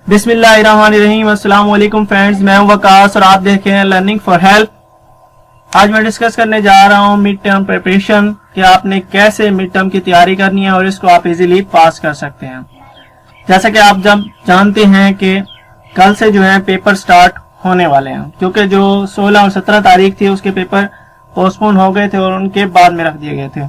बिस्मिल्लाहिर्रहमानिर्रहीम। अस्सलाम वालेकुम फ्रेंड्स, मैं हूं वकास और आप देख रहे हैं लर्निंग फॉर हेल्प। आज मैं डिस्कस करने जा रहा हूं मिड टर्म प्रिपरेशन कि आपने कैसे मिड टर्म की तैयारी करनी है और इसको आप इजीली पास कर सकते हैं। जैसा कि आप जब जानते हैं कि कल से जो है पेपर स्टार्ट होने वाले हैं, क्योंकि जो 16 और 17 तारीख थी उसके पेपर पोस्टपोन हो गए थे और उनके बाद में रख दिए गए थे।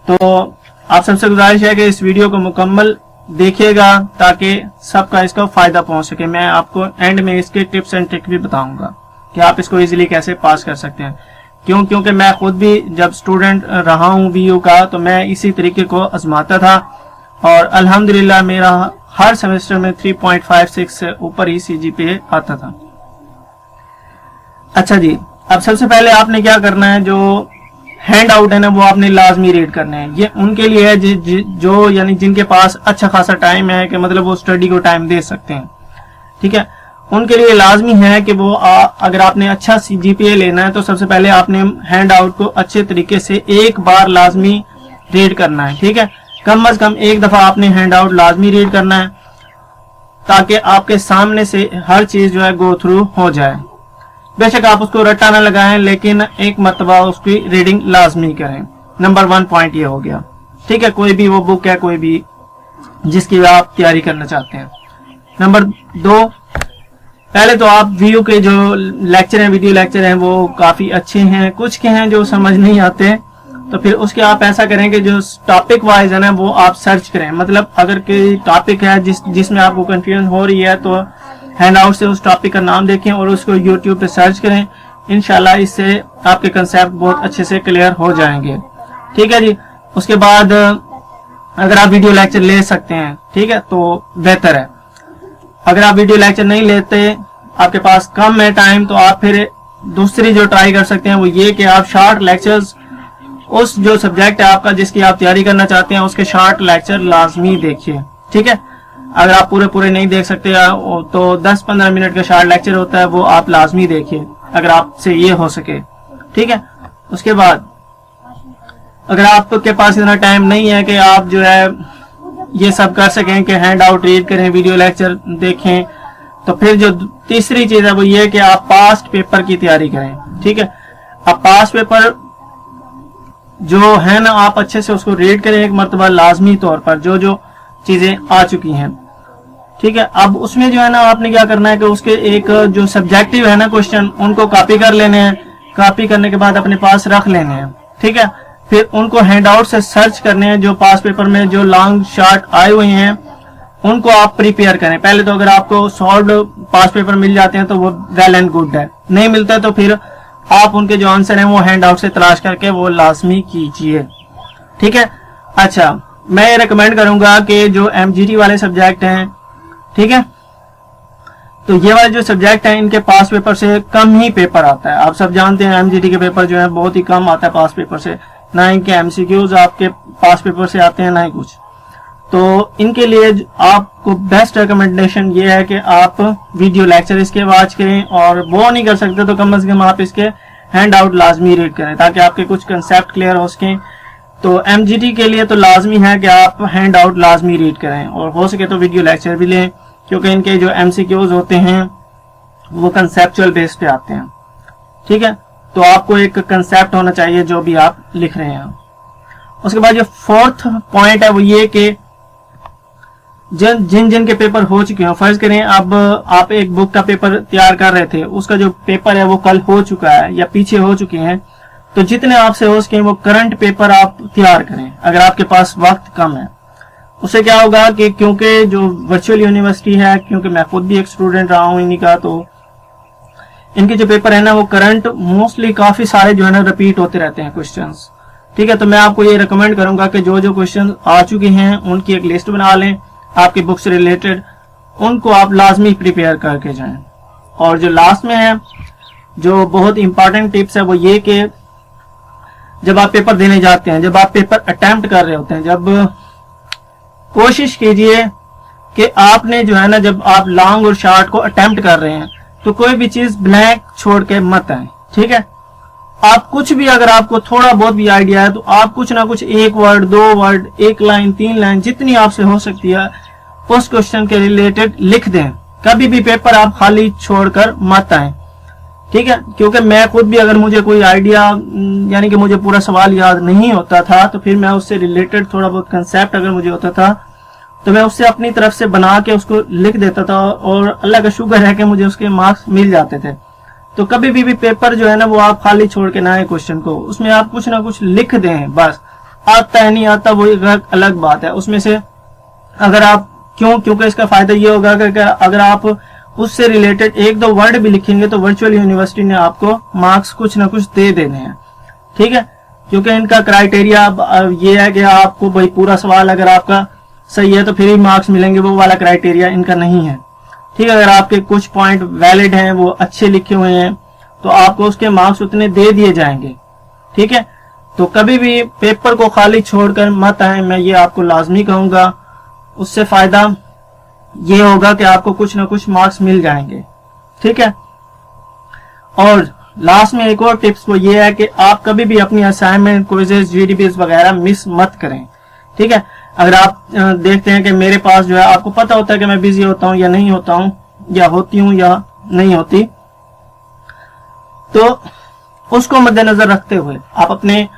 तो आप सबसे गुजारिश है कि इस वीडियो को मुकम्मल देखिएगा ताकि सबका इसका फायदा पहुंच सके। मैं आपको एंड में इसके टिप्स एंड ट्रिक भी बताऊंगा कि आप इसको इजीली कैसे पास कर सकते हैं। क्योंकि मैं खुद भी जब स्टूडेंट रहा हूं वीयू का तो मैं इसी तरीके को आजमाता था और अल्हम्दुलिल्लाह मेरा हर सेमेस्टर में 3.56 से ऊपर ही CGPA आता था। अच्छा जी, अब सबसे पहले आपने क्या करना है, जो हैंड आउट है ना वो आपने लाजमी रीड करने हैं। ये उनके लिए है जो यानी जिनके पास अच्छा खासा टाइम है कि मतलब वो स्टडी को टाइम दे सकते हैं, ठीक है। उनके लिए लाजमी है कि वो अगर आपने अच्छा CGPA लेना है तो सबसे पहले आपने हैंड आउट को अच्छे तरीके से एक बार लाजमी रीड करना है, ठीक है। कम अज कम एक दफा आपने हैंड आउट लाजमी रीड करना है ताकि आपके सामने से हर चीज जो है गो थ्रू हो जाए। बेशक आप उसको रट्टा ना लगाएं लेकिन एक मरतबा उसकी रीडिंग लाजमी करें। नंबर 1 पॉइंट ये हो गया, ठीक है। कोई भी वो बुक है कोई भी जिसकी आप तैयारी करना चाहते हैं। नंबर 2, पहले तो आप वीडियो के जो लेक्चर हैं, वीडियो लेक्चर हैं वो काफी अच्छे हैं, कुछ के हैं जो समझ नहीं आते, तो फिर उसके आप ऐसा करें कि जो टॉपिक वाइज है ना वो आप सर्च करें। मतलब अगर कोई टॉपिक है जिसमें आपको कंफ्यूजन हो रही है तो हैंड आउट से उस टॉपिक का नाम देखें और उसको यूट्यूब पे सर्च करें। इंशाल्लाह इससे आपके कंसेप्ट बहुत अच्छे से क्लियर हो जाएंगे, ठीक है जी। उसके बाद अगर आप वीडियो लेक्चर ले सकते हैं, ठीक है, तो बेहतर है। अगर आप वीडियो लेक्चर नहीं लेते, आपके पास कम है टाइम, तो आप फिर दूसरी जो ट्राई कर सकते हैं वो ये कि आप शॉर्ट लेक्चर्स उस जो सब्जेक्ट है आपका जिसकी आप तैयारी करना चाहते हैं उसके शॉर्ट लेक्चर लाजमी देखिए, ठीक है। अगर आप पूरे नहीं देख सकते तो 10-15 मिनट का शॉर्ट लेक्चर होता है वो आप लाजमी देखिए अगर आपसे ये हो सके, ठीक है। उसके बाद अगर आपके पास इतना टाइम नहीं है कि आप जो है ये सब कर सकें कि हैंड आउट रीड करें, वीडियो लेक्चर देखें, तो फिर जो तीसरी चीज है वो ये कि आप पास्ट पेपर की तैयारी करें, ठीक है। आप पास्ट पेपर जो है ना आप अच्छे से उसको रीड करें एक मरतबा लाजमी तौर पर, जो चीजें आ चुकी हैं, ठीक है। अब उसमें जो है ना आपने क्या करना है कि उसके एक जो सब्जेक्टिव है ना क्वेश्चन उनको कॉपी कर लेने हैं। कॉपी करने के बाद अपने पास रख लेने हैं, ठीक है। फिर उनको हैंड आउट से सर्च करने हैं। जो पास पेपर में जो लॉन्ग शॉर्ट आए हुए हैं उनको आप प्रिपेयर करें। पहले तो अगर आपको सॉल्व पास पेपर मिल जाते हैं तो वो वेल एंड गुड है, नहीं मिलता तो फिर आप उनके जो आंसर हैं वो हैंड आउट से तलाश करके वो लाजमी कीजिए, ठीक है। अच्छा, मैं ये रिकमेंड करूंगा कि जो MGT वाले सब्जेक्ट हैं, ठीक है, तो ये वाले जो सब्जेक्ट हैं इनके पास पेपर से कम ही पेपर आता है। आप सब जानते हैं MGT के पेपर जो है बहुत ही कम आता है पास पेपर से, ना इनके MCQs आपके पास पेपर से आते हैं ना ही कुछ। तो इनके लिए आपको बेस्ट रिकमेंडेशन ये है कि आप वीडियो लेक्चर इसके वॉच करें और वो नहीं कर सकते तो कम से कम आप इसके हैंड आउट लाजमी रीड करें ताकि आपके कुछ कंसेप्ट क्लियर हो सकें। तो MGT के लिए तो लाजमी है कि आप हैंड आउट लाजमी रीड करें और हो सके तो वीडियो लेक्चर भी लें, क्योंकि इनके जो MCQs होते हैं वो कंसेप्चुअल बेस पे आते हैं, ठीक है। तो आपको एक कंसेप्ट होना चाहिए जो भी आप लिख रहे हैं। उसके बाद जो 4th पॉइंट है वो ये कि जिन के पेपर हो चुके हैं, फर्ज करें अब आप एक बुक का पेपर तैयार कर रहे थे, उसका जो पेपर है वो कल हो चुका है या पीछे हो चुके हैं, तो जितने आपसे हो सके वो करंट पेपर आप तैयार करें अगर आपके पास वक्त कम है। उससे क्या होगा कि क्योंकि जो वर्चुअल यूनिवर्सिटी है, क्योंकि मैं खुद भी एक स्टूडेंट रहा हूं इन्हीं का, तो इनके जो पेपर है ना वो करंट मोस्टली काफी सारे जो है ना रिपीट होते रहते हैं क्वेश्चंस, ठीक है। तो मैं आपको ये रिकमेंड करूंगा कि जो क्वेश्चन आ चुके हैं उनकी एक लिस्ट बना लें आपकी बुक से रिलेटेड, उनको आप लाजमी प्रिपेयर करके जाएं। और जो लास्ट में है जो बहुत इंपॉर्टेंट टिप्स है वो ये कि जब आप पेपर देने जाते हैं, जब आप पेपर अटेम्प्ट कर रहे होते हैं, जब कोशिश कीजिए कि आपने जो है ना जब आप लॉन्ग और शॉर्ट को अटेम्प्ट कर रहे हैं तो कोई भी चीज ब्लैंक छोड़ के मत आए, ठीक है। आप कुछ भी अगर आपको थोड़ा बहुत भी आइडिया है तो आप कुछ ना कुछ एक वर्ड, 2 वर्ड, 1 लाइन, 3 लाइन जितनी आपसे हो सकती है उस क्वेश्चन के रिलेटेड लिख दें। कभी भी पेपर आप खाली छोड़कर मत आए, ठीक है। क्योंकि मैं खुद भी अगर मुझे कोई आइडिया यानी कि मुझे पूरा सवाल याद नहीं होता था तो फिर मैं उससे रिलेटेड थोड़ा बहुत कंसेप्ट अगर मुझे होता था तो मैं उससे अपनी तरफ से बना के उसको लिख देता था और अल्लाह का शुक्र है कि मुझे उसके मार्क्स मिल जाते थे। तो कभी भी पेपर जो है ना वो आप खाली छोड़ के ना आए क्वेश्चन को, उसमें आप कुछ ना कुछ लिख दें बस। आता है नहीं आता वो एक अलग बात है। उसमें से अगर आप क्योंकि इसका फायदा ये होगा कि अगर आप उससे रिलेटेड एक दो वर्ड भी लिखेंगे तो वर्चुअल यूनिवर्सिटी ने आपको मार्क्स कुछ ना कुछ दे देने हैं, ठीक है। क्योंकि इनका क्राइटेरिया ये है कि आपको भाई पूरा सवाल अगर आपका सही है तो फिर ही मार्क्स मिलेंगे, वो वाला क्राइटेरिया इनका नहीं है, ठीक है। अगर आपके कुछ पॉइंट वैलिड हैं, वो अच्छे लिखे हुए हैं तो आपको उसके मार्क्स उतने दे दिए जाएंगे, ठीक है। तो कभी भी पेपर को खाली छोड़कर मत आए, मैं ये आपको लाजमी कहूंगा। उससे फायदा ये होगा कि आपको कुछ ना कुछ मार्क्स मिल जाएंगे, ठीक है। और लास्ट में एक और टिप्स वो ये है कि आप कभी भी अपनी असाइनमेंट, क्विज़ेस, जीडीपीज वगैरह मिस मत करें, ठीक है। अगर आप देखते हैं कि मेरे पास जो है, आपको पता होता है कि मैं बिजी होता हूं या नहीं होता हूं, या होती हूं या नहीं होती, तो उसको मद्देनजर रखते हुए आप अपने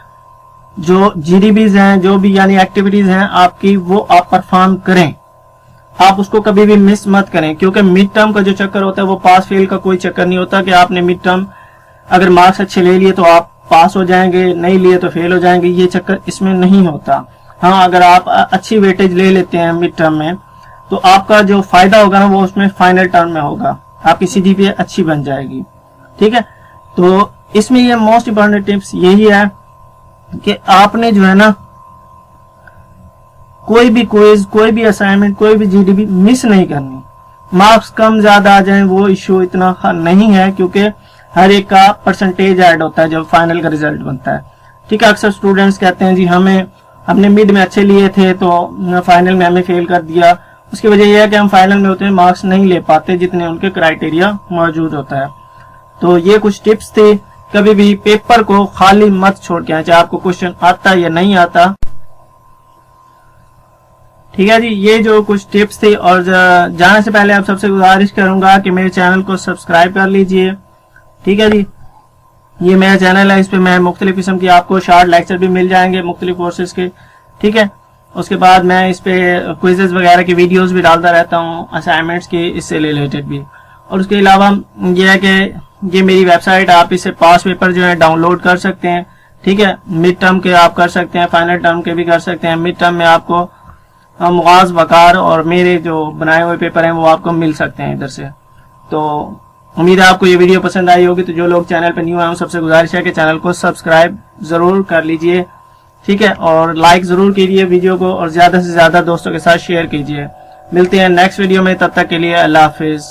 जो जीडीपीज हैं, जो भी यानी एक्टिविटीज हैं आपकी, वो आप परफॉर्म करें। आप उसको कभी भी मिस मत करें, क्योंकि मिड टर्म का जो चक्कर होता है वो पास फेल का कोई चक्कर नहीं होता कि आपने मिड टर्म अगर मार्क्स अच्छे ले लिए तो आप पास हो जाएंगे, नहीं लिए तो फेल हो जाएंगे, ये चक्कर इसमें नहीं होता। हाँ, अगर आप अच्छी वेटेज ले लेते हैं मिड टर्म में तो आपका जो फायदा होगा ना वो उसमें फाइनल टर्म में होगा, आपकी सीजीपीए अच्छी बन जाएगी, ठीक है। तो इसमें ये मोस्ट इंपॉर्टेंट टिप्स यही है कि आपने जो है ना कोई भी क्विज, कोई भी असाइनमेंट, कोई भी जीडीपी मिस नहीं करनी। मार्क्स कम ज्यादा आ जाए वो इश्यू इतना नहीं है, क्योंकि हर एक का परसेंटेज ऐड होता है जब फाइनल का रिजल्ट बनता है, ठीक है। अक्सर स्टूडेंट्स कहते हैं जी हमने मिड में अच्छे लिए थे तो फाइनल में हमें फेल कर दिया। उसकी वजह यह है कि हम फाइनल में उतने मार्क्स नहीं ले पाते जितने उनके क्राइटेरिया मौजूद होता है। तो ये कुछ टिप्स थे। कभी भी पेपर को खाली मत छोड़ के आए, चाहे आपको क्वेश्चन आता या नहीं आता, ठीक है जी। ये जो कुछ टिप्स थे, और जाने से पहले आप सबसे गुजारिश करूंगा कि मेरे चैनल को सब्सक्राइब कर लीजिए, ठीक है जी। ये मेरा चैनल है, इस पे मैं मुख्तलिफ किस्म की आपको शॉर्ट लेक्चर भी मिल जाएंगे मुख्तलिफ कोर्सेज के, ठीक है। उसके बाद मैं इस पे क्विजेज वगैरह की वीडियोस भी डालता रहता हूँ, असाइनमेंट्स की, इससे रिलेटेड भी। और उसके अलावा ये है कि ये मेरी वेबसाइट, आप इससे पास पेपर जो है डाउनलोड कर सकते हैं, ठीक है। मिड टर्म के आप कर सकते हैं, फाइनल टर्म के भी कर सकते हैं। मिड टर्म में आपको मुआज, वकार और मेरे जो बनाए हुए पेपर हैं वो आपको मिल सकते हैं इधर से। तो उम्मीद है आपको ये वीडियो पसंद आई होगी। तो जो लोग चैनल पर न्यू आए हैं सबसे गुजारिश है कि चैनल को सब्सक्राइब जरूर कर लीजिए, ठीक है। और लाइक जरूर कीजिए वीडियो को, और ज्यादा से ज्यादा दोस्तों के साथ शेयर कीजिए। मिलते हैं नेक्स्ट वीडियो में, तब तक के लिए अल्लाह हाफिज।